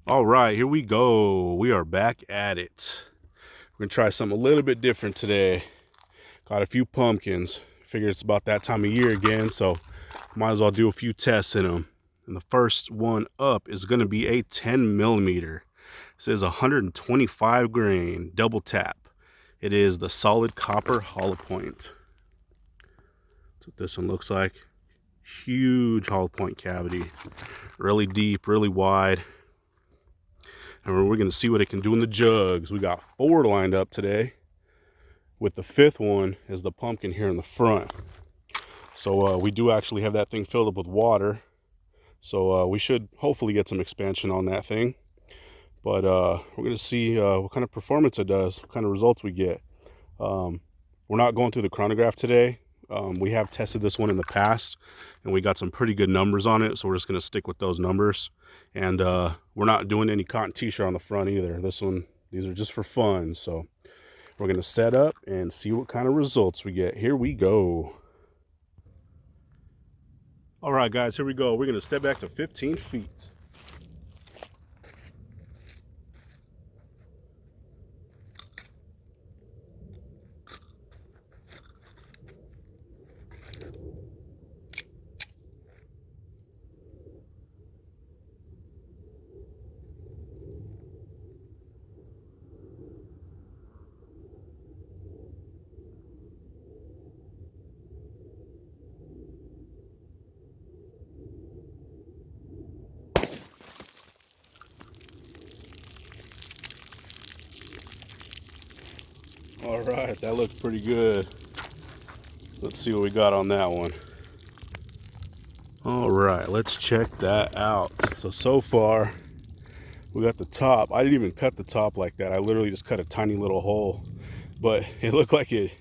All right, here we go. We are back at it. We're gonna try something a little bit different today. Got a few pumpkins. Figured it's about that time of year again, so might as well do a few tests in them. And the first one up is gonna be a 10 millimeter. It says 125 grain double tap. It is the solid copper hollow point. That's what this one looks like. Huge hollow point cavity. Really deep, really wide. And we're going to see what it can do in the jugs. We got 4 lined up today, with the 5th one as the pumpkin here in the front. So we do actually have that thing filled up with water. So we should hopefully get some expansion on that thing. But we're going to see what kind of performance it does, what kind of results we get. We're not going through the chronograph today. We have tested this one in the past, and we got some pretty good numbers on it, so we're just going to stick with those numbers. And we're not doing any cotton t-shirt on the front either. These are just for fun. So we're going to set up and see what kind of results we get. Here we go. All right, guys, here we go. We're going to step back to 15 feet. All right, that looks pretty good. Let's see what we got on that one. All right, let's check that out. So far, we got the top. I didn't even cut the top like that. I literally just cut a tiny little hole, but it looked like it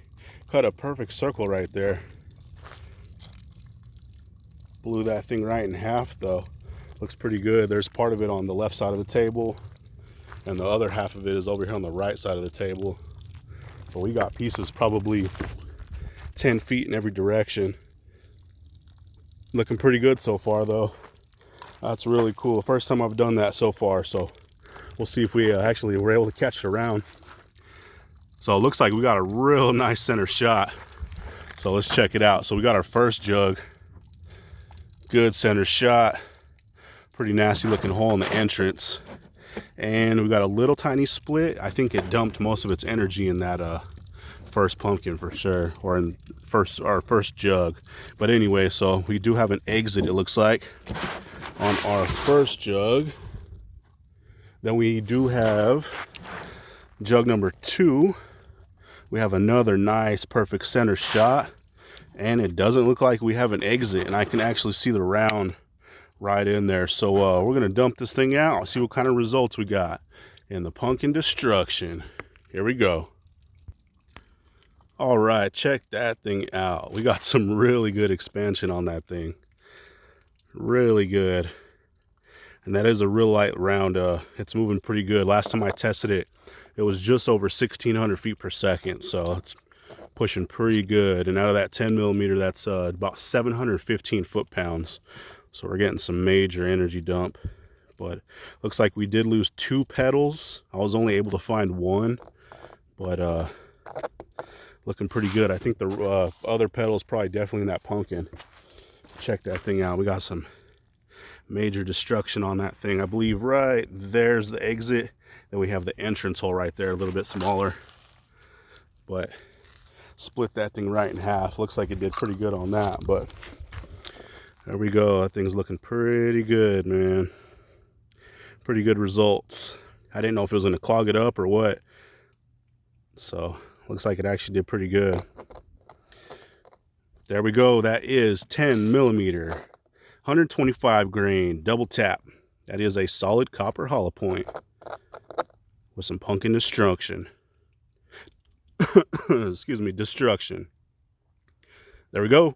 cut a perfect circle right there. Blew that thing right in half though. Looks pretty good. There's part of it on the left side of the table, and the other half of it is over here on the right side of the table. But we got pieces probably 10 feet in every direction. Looking pretty good so far though. That's really cool. First time I've done that so far, so we'll see if we actually were able to catch it around. So it looks like we got a real nice center shot. So let's check it out. So we got our first jug. Good center shot. Pretty nasty looking hole in the entrance. And we got a little tiny split. I think it dumped most of its energy in that first pumpkin for sure, or in our first jug. But anyway, so we do have an exit, it looks like, on our first jug. Then we do have jug number 2. We have another nice perfect center shot, and it doesn't look like we have an exit, and I can actually see the round right in there. So we're gonna dump this thing out, see what kind of results we got in the pumpkin destruction. Here we go. All right, check that thing out. We got some really good expansion on that thing. Really good. And that is a real light round. It's moving pretty good. Last time I tested it, it was just over 1,600 feet per second. So it's pushing pretty good. And out of that 10 millimeter, that's about 715 foot-pounds. So we're getting some major energy dump. But looks like we did lose 2 petals. I was only able to find 1. But looking pretty good. I think the other petal is probably definitely in that pumpkin. Check that thing out. We got some major destruction on that thing. I believe right there's the exit. Then we have the entrance hole right there, a little bit smaller. But split that thing right in half. Looks like it did pretty good on that. But there we go. That thing's looking pretty good, man. Pretty good results. I didn't know if it was going to clog it up or what. So looks like it actually did pretty good. There we go. That is 10 millimeter, 125 grain double tap. That is a solid copper hollow point with some pumpkin destruction. Excuse me, destruction. There we go.